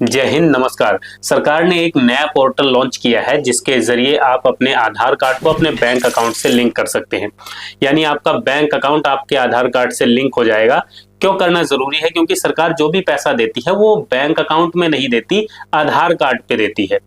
जय हिंद, नमस्कार। सरकार ने एक नया पोर्टल लॉन्च किया है जिसके जरिए आप अपने आधार कार्ड को अपने बैंक अकाउंट से लिंक कर सकते हैं। यानी आपका बैंक अकाउंट आपके आधार कार्ड से लिंक हो जाएगा। क्यों करना जरूरी है? क्योंकि सरकार जो भी पैसा देती है वो बैंक अकाउंट में नहीं देती, आधार कार्ड पे देती है।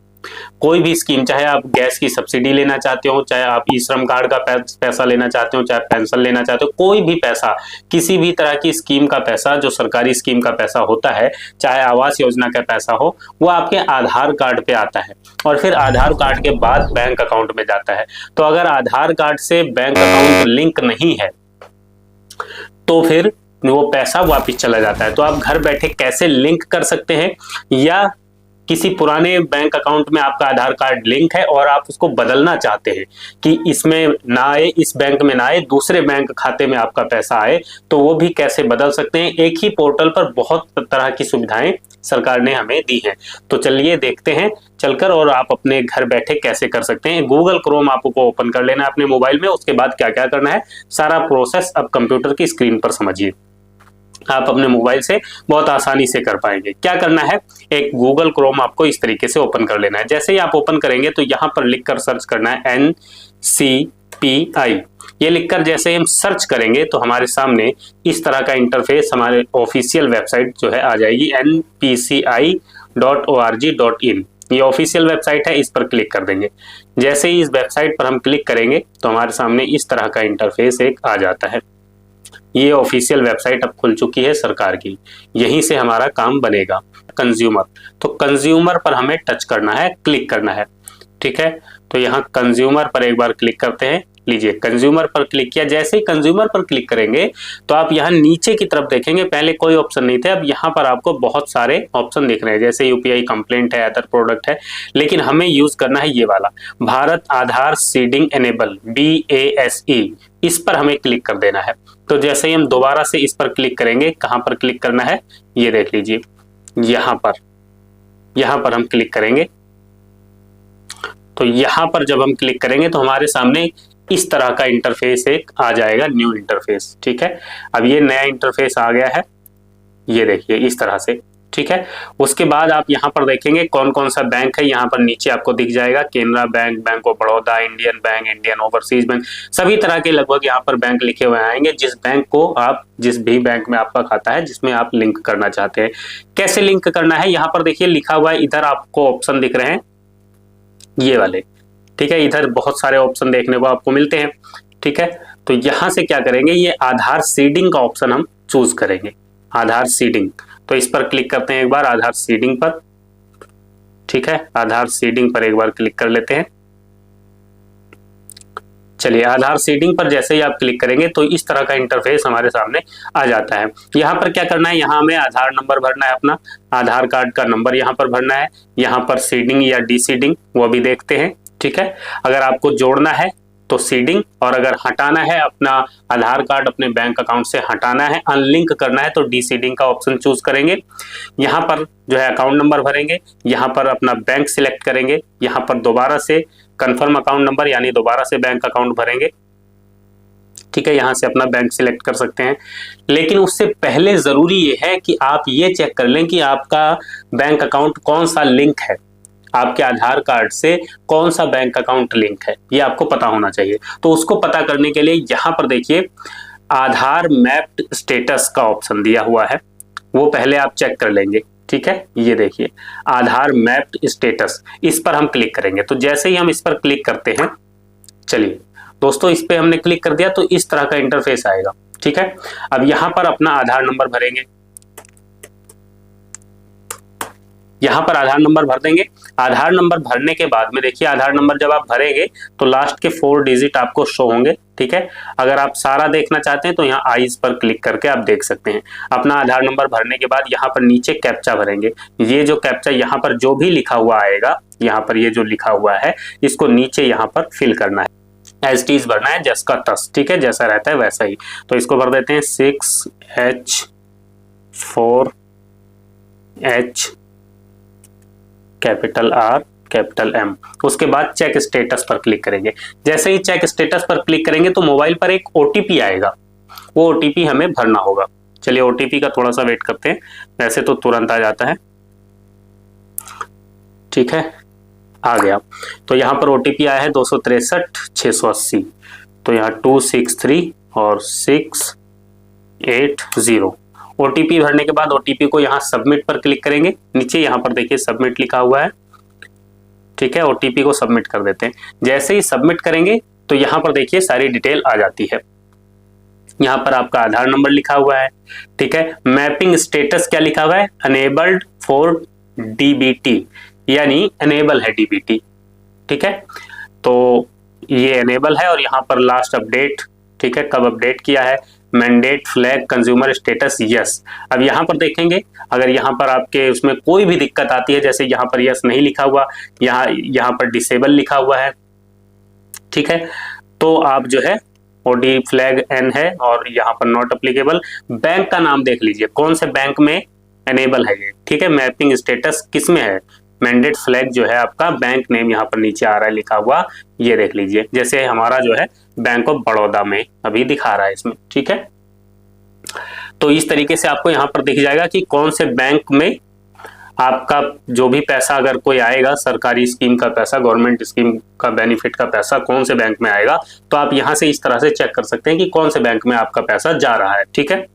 कोई भी स्कीम, चाहे आप गैस की सब्सिडी लेना चाहते हो, चाहे आप ई श्रम कार्ड का पैसा लेना चाहते हो, चाहे पेंशन लेना चाहते हो, कोई भी पैसा, किसी भी तरह की स्कीम का पैसा, जो सरकारी स्कीम का पैसा होता है, चाहे आवास योजना का पैसा हो, वो आपके आधार कार्ड पे आता है और फिर आधार कार्ड के बाद बैंक अकाउंट में जाता है। तो अगर आधार कार्ड से बैंक अकाउंट लिंक नहीं है तो फिर वो पैसा वापस चला जाता है। तो आप घर बैठे कैसे लिंक कर सकते हैं, या किसी पुराने बैंक अकाउंट में आपका आधार कार्ड लिंक है और आप उसको बदलना चाहते हैं कि इसमें ना आए, इस बैंक में ना आए, दूसरे बैंक खाते में आपका पैसा आए, तो वो भी कैसे बदल सकते हैं। एक ही पोर्टल पर बहुत तरह की सुविधाएं सरकार ने हमें दी हैं। तो चलिए देखते हैं चलकर, और आप अपने घर बैठे कैसे कर सकते हैं। गूगल क्रोम आपको ओपन कर लेना है अपने मोबाइल में। उसके बाद क्या क्या करना है, सारा प्रोसेस अब कंप्यूटर की स्क्रीन पर समझिए। आप अपने मोबाइल से बहुत आसानी से कर पाएंगे। क्या करना है, एक गूगल क्रोम आपको इस तरीके से ओपन कर लेना है। जैसे ही आप ओपन करेंगे तो यहाँ पर लिखकर सर्च करना है NCPI। ये लिखकर जैसे हम सर्च करेंगे तो हमारे सामने इस तरह का इंटरफेस, हमारे ऑफिशियल वेबसाइट जो है आ जाएगी, npci.org.in। ये ऑफिशियल वेबसाइट है, इस पर क्लिक कर देंगे। जैसे ही इस वेबसाइट पर हम क्लिक करेंगे तो हमारे सामने इस तरह का इंटरफेस एक आ जाता है। ये ऑफिशियल वेबसाइट अब खुल चुकी है सरकार की, यहीं से हमारा काम बनेगा। कंज्यूमर, तो कंज्यूमर पर हमें टच करना है, क्लिक करना है। ठीक है, तो यहाँ कंज्यूमर पर एक बार क्लिक करते हैं। लीजिए, कंज्यूमर पर क्लिक किया। जैसे ही कंज्यूमर पर क्लिक करेंगे तो आप यहाँ नीचे की तरफ देखेंगे, पहले कोई ऑप्शन नहीं थे, अब यहाँ पर आपको बहुत सारे ऑप्शन दिख रहे हैं। जैसे यूपीआई कंप्लेंट है, अदर प्रोडक्ट है, लेकिन हमें यूज करना है ये वाला, भारत आधार सीडिंग एनेबल, BASE। इस पर हमें क्लिक कर देना है। तो जैसे ही हम दोबारा से इस पर क्लिक करेंगे, कहां पर क्लिक करना है ये देख लीजिए, यहां पर हम क्लिक करेंगे। तो यहां पर जब हम क्लिक करेंगे तो हमारे सामने इस तरह का इंटरफेस एक आ जाएगा, न्यू इंटरफेस। ठीक है, अब ये नया इंटरफेस आ गया है, ये देखिए इस तरह से। ठीक है, उसके बाद आप यहाँ पर देखेंगे कौन कौन सा बैंक है। यहाँ पर नीचे आपको दिख जाएगा Canara bank, bank of Baroda, Indian bank, Indian overseas bank, सभी तरह के लगभग यहाँ पर बैंक लिखे हुए आएंगे। जिस बैंक को आप, जिस भी बैंक में आपका खाता है जिसमें आप लिंक करना चाहते हैं, कैसे लिंक करना है यहाँ पर देखिए लिखा हुआ है। इधर आपको ऑप्शन दिख रहे हैं ये वाले। ठीक है, इधर बहुत सारे ऑप्शन देखने को आपको मिलते हैं। ठीक है, तो यहाँ से क्या करेंगे, ये आधार सीडिंग का ऑप्शन हम चूज करेंगे, आधार सीडिंग। तो इस पर क्लिक करते हैं एक बार, आधार सीडिंग पर। ठीक है, आधार सीडिंग पर एक बार क्लिक कर लेते हैं। चलिए, आधार सीडिंग पर जैसे ही आप क्लिक करेंगे तो इस तरह का इंटरफेस हमारे सामने आ जाता है। यहाँ पर क्या करना है, यहाँ हमें आधार नंबर भरना है, अपना आधार कार्ड का नंबर यहाँ पर भरना है। यहाँ पर सीडिंग या डीसीडिंग वो भी देखते हैं। ठीक है, अगर आपको जोड़ना है तो सीडिंग, और अगर हटाना है अपना आधार कार्ड अपने बैंक अकाउंट से हटाना है, अनलिंक करना है, तो डीसीडिंग का ऑप्शन चूज करेंगे। यहाँ पर जो है अकाउंट नंबर भरेंगे, यहाँ पर अपना बैंक सिलेक्ट करेंगे, यहाँ पर दोबारा से कंफर्म अकाउंट नंबर यानी दोबारा से बैंक अकाउंट भरेंगे। ठीक है, यहाँ से अपना बैंक सिलेक्ट कर सकते हैं। लेकिन उससे पहले जरूरी ये है कि आप ये चेक कर लें कि आपका बैंक अकाउंट कौन सा लिंक है, आपके आधार कार्ड से कौन सा बैंक अकाउंट लिंक है, ये आपको पता होना चाहिए। तो उसको पता करने के लिए यहाँ पर देखिए आधार मैप्ड स्टेटस का ऑप्शन दिया हुआ है, वो पहले आप चेक कर लेंगे। ठीक है, ये देखिए आधार मैप्ड स्टेटस, इस पर हम क्लिक करेंगे। तो जैसे ही हम इस पर क्लिक करते हैं, चलिए दोस्तों इस पे हमने क्लिक कर दिया तो इस तरह का इंटरफेस आएगा। ठीक है, अब यहाँ पर अपना आधार नंबर भरेंगे, यहाँ पर आधार नंबर भर देंगे। आधार नंबर भरने के बाद में देखिए, आधार नंबर जब आप भरेंगे तो लास्ट के 4 डिजिट आपको शो होंगे। ठीक है, अगर आप सारा देखना चाहते हैं तो यहाँ आईज पर क्लिक करके आप देख सकते हैं। अपना आधार नंबर भरने के बाद यहाँ पर नीचे कैप्चा भरेंगे। ये जो कैप्चा यहाँ पर जो भी लिखा हुआ आएगा, यहाँ पर ये जो लिखा हुआ है इसको नीचे यहाँ पर फिल करना है, एज इट इज भरना है, जस का तस। ठीक है, जैसा रहता है वैसा ही। तो इसको भर देते हैं 6H4H capital R capital M। उसके बाद चेक स्टेटस पर क्लिक करेंगे। जैसे ही चेक स्टेटस पर क्लिक करेंगे तो मोबाइल पर एक OTP आएगा, वो OTP हमें भरना होगा। चलिए OTP का थोड़ा सा वेट करते हैं, वैसे तो तुरंत आ जाता है। ठीक है, आ गया। तो यहाँ पर OTP आया है 263,680, तो यहाँ 263 और 680। OTP भरने के बाद OTP को यहाँ सबमिट पर क्लिक करेंगे। नीचे यहाँ पर देखिए सबमिट लिखा हुआ है, ठीक है। OTP को सबमिट कर देते हैं। जैसे ही सबमिट करेंगे तो यहाँ पर देखिए सारी डिटेल आ जाती है। यहाँ पर आपका आधार नंबर लिखा हुआ है, ठीक है। मैपिंग स्टेटस क्या लिखा हुआ है, अनेबल्ड फॉर DBT, यानी अनेबल है DBT, ठीक है। तो ये अनेबल है। और यहाँ पर लास्ट अपडेट, ठीक है, कब अपडेट किया है, mandate flag consumer status yes. अब यहाँ पर देखेंगे अगर यहाँ पर आपके उसमें कोई भी दिक्कत आती है, जैसे यहाँ पर यस नहीं लिखा हुआ, यहाँ पर डिसेबल लिखा हुआ है, ठीक है, तो आप जो है OD फ्लैग N है और यहाँ पर नॉट अप्लीकेबल। बैंक का नाम देख लीजिए, कौन से बैंक में एनेबल है ये, ठीक है। मैपिंग स्टेटस किस में है, मैंडेट फ्लैग जो है आपका बैंक नेम यहाँ पर नीचे आ रहा है लिखा हुआ, ये देख लीजिए। जैसे हमारा जो है बैंक ऑफ बड़ौदा में अभी दिखा रहा है इसमें, ठीक है। तो इस तरीके से आपको यहाँ पर दिख जाएगा कि कौन से बैंक में आपका जो भी पैसा अगर कोई आएगा, सरकारी स्कीम का पैसा, गवर्नमेंट स्कीम का बेनिफिट का पैसा कौन से बैंक में आएगा, तो आप यहाँ से इस तरह से चेक कर सकते हैं कि कौन से बैंक में आपका पैसा जा रहा है, ठीक है।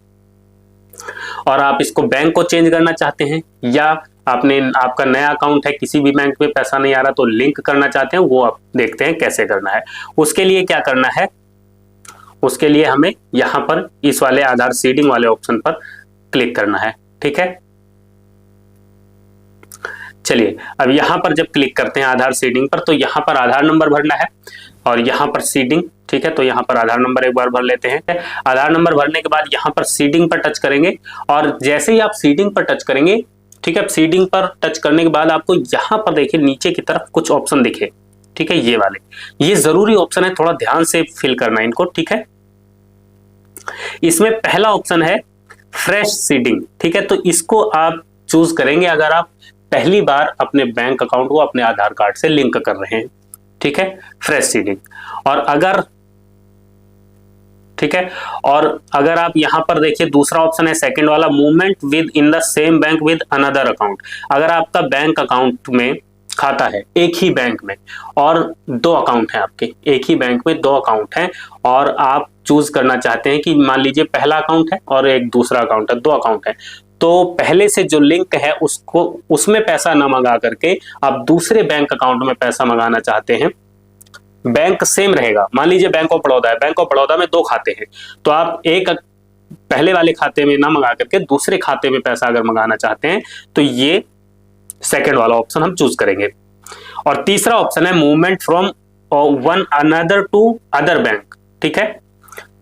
और आप इसको बैंक को चेंज करना चाहते हैं या आपका नया अकाउंट है, किसी भी बैंक में पैसा नहीं आ रहा तो लिंक करना चाहते हैं, वो आप देखते हैं कैसे करना है। उसके लिए क्या करना है, उसके लिए हमें यहाँ पर इस वाले आधार सीडिंग वाले ऑप्शन पर क्लिक करना है, ठीक है। चलिए अब यहाँ पर जब क्लिक करते हैं आधार सीडिंग पर, तो यहाँ पर आधार नंबर भरना है और यहाँ पर सीडिंग, ठीक है। तो यहाँ पर आधार नंबर एक बार भर लेते हैं। आधार नंबर भरने के बाद यहाँ पर सीडिंग पर टच करेंगे और जैसे ही आप सीडिंग पर टच करेंगे, ठीक है, सीडिंग पर टच करने के बाद आपको यहाँ पर देखिए नीचे की तरफ कुछ ऑप्शन दिखे, ठीक है, ये वाले, ये जरूरी ऑप्शन है, थोड़ा ध्यान से फिल करना है इनको, ठीक है। इसमें पहला ऑप्शन है फ्रेश सीडिंग, ठीक है। तो इसको आप चूज करेंगे अगर आप पहली बार अपने बैंक अकाउंट को अपने आधार कार्ड से लिंक कर रहे हैं, ठीक है, फ्रेश सीडिंग। और अगर, ठीक है, और अगर आप यहां पर देखिए दूसरा ऑप्शन है सेकंड वाला, movement with in the same bank with another account. अगर आपका बैंक अकाउंट में खाता है एक ही बैंक में और दो अकाउंट हैं आपके, एक ही बैंक में दो अकाउंट हैं और आप चूज करना चाहते हैं कि मान लीजिए पहला अकाउंट है और एक दूसरा अकाउंट है, दो अकाउंट है, तो पहले से जो लिंक है उसको उसमें पैसा ना मंगा करके आप दूसरे बैंक अकाउंट में पैसा मंगाना चाहते हैं, बैंक सेम रहेगा। मान लीजिए बैंक ऑफ बड़ौदा है, बैंक ऑफ बड़ौदा में दो खाते हैं, तो आप एक पहले वाले खाते में ना मंगा करके दूसरे खाते में पैसा अगर मंगाना चाहते हैं तो ये सेकंड वाला ऑप्शन हम चूज करेंगे। और तीसरा ऑप्शन है movement from one another to other bank, ठीक है,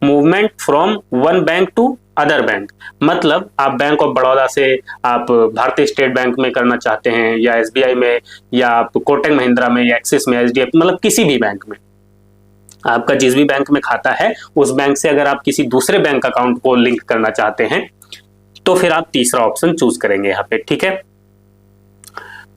movement from one bank to other bank, मतलब आप बैंक ऑफ बड़ौदा से आप भारतीय स्टेट बैंक में करना चाहते हैं या SBI में या आप कोटक महिंद्रा में या एक्सिस में, HDFC, मतलब किसी भी बैंक में, आपका जिस भी बैंक में खाता है उस बैंक से अगर आप किसी दूसरे बैंक अकाउंट को लिंक करना चाहते हैं तो फिर आप तीसरा ऑप्शन चूज करेंगे यहाँ पे, ठीक है।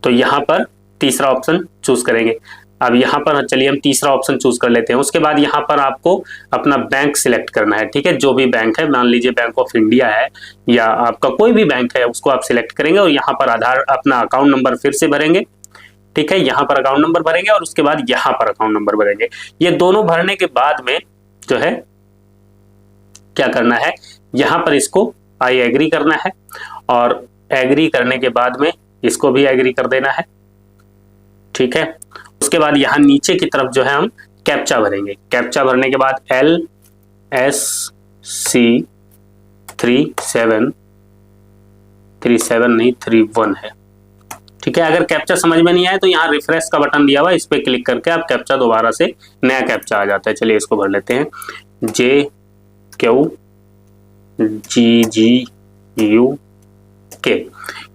तो यहाँ पर तीसरा ऑप्शन चूज करेंगे। अब यहाँ पर चलिए हम तीसरा ऑप्शन चूज कर लेते हैं। उसके बाद यहाँ पर आपको अपना बैंक सिलेक्ट करना है, ठीक है, जो भी बैंक है, मान लीजिए बैंक ऑफ इंडिया है या आपका कोई भी बैंक है उसको आप सिलेक्ट करेंगे और यहाँ पर आधार अपना अकाउंट नंबर फिर से भरेंगे, ठीक है, यहाँ पर अकाउंट नंबर भरेंगे और उसके बाद यहाँ पर अकाउंट नंबर भरेंगे। ये दोनों भरने के बाद में जो है क्या करना है, यहाँ पर इसको आई एग्री करना है और एग्री करने के बाद में इसको भी एग्री कर देना है, ठीक है। उसके बाद यहाँ नीचे की तरफ जो है हम कैप्चा भरेंगे। कैप्चा भरने के बाद LSC3737 नहीं 31 है, ठीक है। अगर कैप्चा समझ में नहीं आए तो यहाँ रिफ्रेश का बटन दिया हुआ है, इस पर क्लिक करके आप कैप्चा दोबारा से नया कैप्चा आ जाता है। चलिए इसको भर लेते हैं, JQGGUK।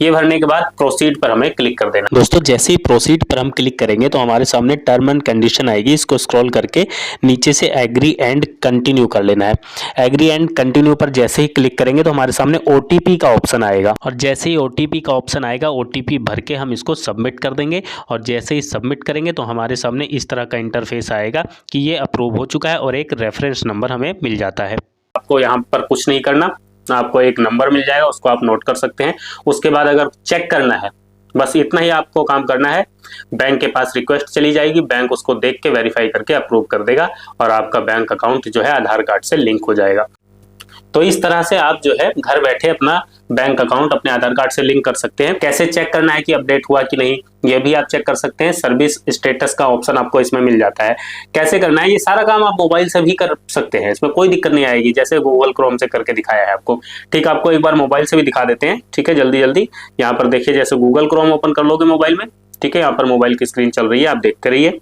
ये भरने के बाद प्रोसीड पर हमें क्लिक कर देना। दोस्तों जैसे ही प्रोसीड पर हम क्लिक करेंगे तो हमारे सामने टर्म एंड कंडीशन आएगी, इसको स्क्रॉल करके नीचे से एग्री एंड कंटिन्यू कर लेना है। एग्री एंड कंटिन्यू पर जैसे ही क्लिक करेंगे तो हमारे सामने OTP का ऑप्शन आएगा और जैसे ही OTP का ऑप्शन आएगा OTP भर के हम इसको सबमिट कर देंगे और जैसे ही सबमिट करेंगे तो हमारे सामने इस तरह का इंटरफेस आएगा कि ये अप्रूव हो चुका है और एक रेफरेंस नंबर हमें मिल जाता है। आपको यहाँ पर कुछ नहीं करना, आपको एक नंबर मिल जाएगा, उसको आप नोट कर सकते हैं। उसके बाद अगर चेक करना है बस इतना ही आपको काम करना है। बैंक के पास रिक्वेस्ट चली जाएगी, बैंक उसको देख के वेरीफाई करके अप्रूव कर देगा और आपका बैंक अकाउंट जो है आधार कार्ड से लिंक हो जाएगा। तो इस तरह से आप जो है घर बैठे अपना बैंक अकाउंट अपने आधार कार्ड से लिंक कर सकते हैं। कैसे चेक करना है कि अपडेट हुआ कि नहीं, ये भी आप चेक कर सकते हैं। सर्विस स्टेटस का ऑप्शन आपको इसमें मिल जाता है। कैसे करना है, ये सारा काम आप मोबाइल से भी कर सकते हैं, इसमें कोई दिक्कत नहीं आएगी। जैसे गूगल क्रोम से करके दिखाया है आपको, ठीक, आपको एक बार मोबाइल से भी दिखा देते हैं। ठीक है, जल्दी जल्दी यहाँ पर देखिए, जैसे गूगल क्रोम ओपन कर लोगे मोबाइल में, ठीक है, यहाँ पर मोबाइल की स्क्रीन चल रही है, आप देखते रहिए।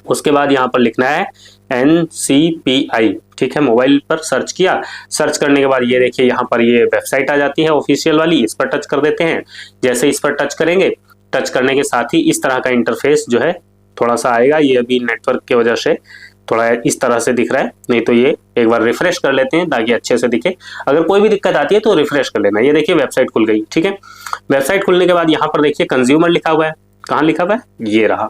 उसके बाद यहाँ पर लिखना है NCPI, ठीक है, मोबाइल पर सर्च किया। सर्च करने के बाद ये देखिए यहाँ पर ये वेबसाइट आ जाती है ऑफिशियल वाली, इस पर टच कर देते हैं। जैसे इस पर टच करेंगे, टच करने के साथ ही इस तरह का इंटरफेस जो है थोड़ा सा आएगा। ये अभी नेटवर्क की वजह से थोड़ा इस तरह से दिख रहा है, नहीं तो ये एक बार रिफ्रेश कर लेते हैं ताकि अच्छे से दिखे। अगर कोई भी दिक्कत आती है तो रिफ्रेश कर लेना। ये देखिए वेबसाइट खुल गई, ठीक है। वेबसाइट खुलने के बाद यहाँ पर देखिए कंज्यूमर लिखा हुआ है, कहाँ लिखा हुआ है, ये रहा,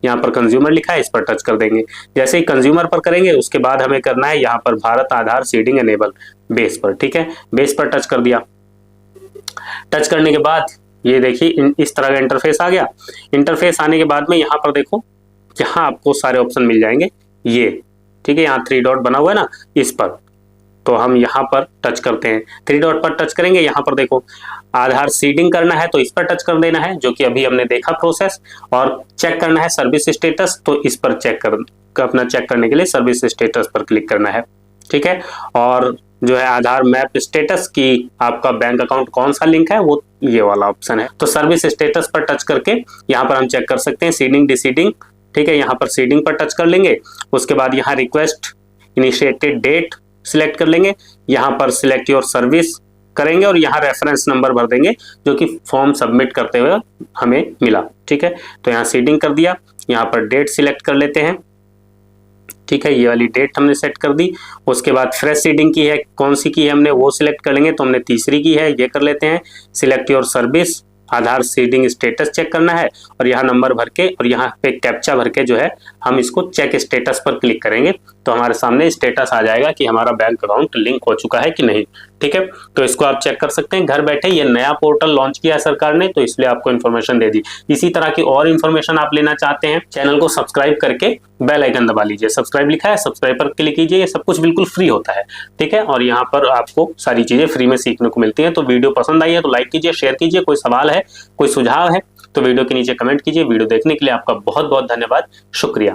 यहाँ पर कंज्यूमर लिखा है, इस पर टच कर देंगे। जैसे ही कंज्यूमर पर करेंगे उसके बाद हमें करना है यहाँ पर भारत आधार सीडिंग एनेबल बेस पर, ठीक है, बेस पर टच कर दिया। टच करने के बाद ये देखिए इस तरह का इंटरफेस आ गया। इंटरफेस आने के बाद में यहाँ पर देखो, यहाँ आपको सारे ऑप्शन मिल जाएंगे, ये ठीक है, यहाँ 3 डॉट बना हुआ है ना, इस पर तो हम यहाँ पर टच करते हैं। 3 डॉट पर टच करेंगे, यहाँ पर देखो आधार सीडिंग करना है तो इस पर टच कर देना है, जो कि अभी हमने देखा प्रोसेस। और चेक करना है सर्विस स्टेटस, तो इस पर अपना चेक करने के लिए सर्विस स्टेटस पर क्लिक करना है, ठीक है। और जो है आधार मैप स्टेटस की आपका बैंक अकाउंट कौन सा लिंक है, वो ये वाला ऑप्शन है। तो सर्विस स्टेटस पर टच करके यहाँ पर हम चेक कर सकते हैं सीडिंग डिसीडिंग, ठीक है। यहाँ पर सीडिंग पर टच कर लेंगे, उसके बाद यहाँ रिक्वेस्ट इनिशिएटेड डेट सिलेक्ट कर लेंगे, यहाँ पर सिलेक्ट योर सर्विस करेंगे और यहाँ रेफरेंस नंबर भर देंगे जो कि फॉर्म सबमिट करते हुए हमें मिला, ठीक है। तो यहाँ सीडिंग कर दिया, यहाँ पर डेट सिलेक्ट कर लेते हैं, ठीक है, ये वाली डेट हमने सेट कर दी। उसके बाद फ्रेश सीडिंग की है, कौन सी की है हमने वो सिलेक्ट कर लेंगे, तो हमने तीसरी की है, ये कर लेते हैं। Select your service, Aadhaar seeding status check करना है और यहाँ नंबर भर के और यहाँ पे कैप्चा भर के जो है हम इसको चेक स्टेटस पर क्लिक करेंगे तो हमारे सामने स्टेटस आ जाएगा कि हमारा बैंक अकाउंट लिंक हो चुका है कि नहीं, ठीक है। तो इसको आप चेक कर सकते हैं घर बैठे। ये नया पोर्टल लॉन्च किया है सरकार ने, तो इसलिए आपको इन्फॉर्मेशन दे दी। इसी तरह की और इन्फॉर्मेशन आप लेना चाहते हैं, चैनल को सब्सक्राइब करके बेल आइकन दबा लीजिए। सब्सक्राइब लिखा है, सब्सक्राइब पर क्लिक कीजिए, ये सब कुछ बिल्कुल फ्री होता है, ठीक है। और यहाँ पर आपको सारी चीजें फ्री में सीखने को मिलती हैं। तो वीडियो पसंद आई है तो लाइक कीजिए, शेयर कीजिए। कोई सवाल है, कोई सुझाव है तो वीडियो के नीचे कमेंट कीजिए। वीडियो देखने के लिए आपका बहुत बहुत धन्यवाद, शुक्रिया।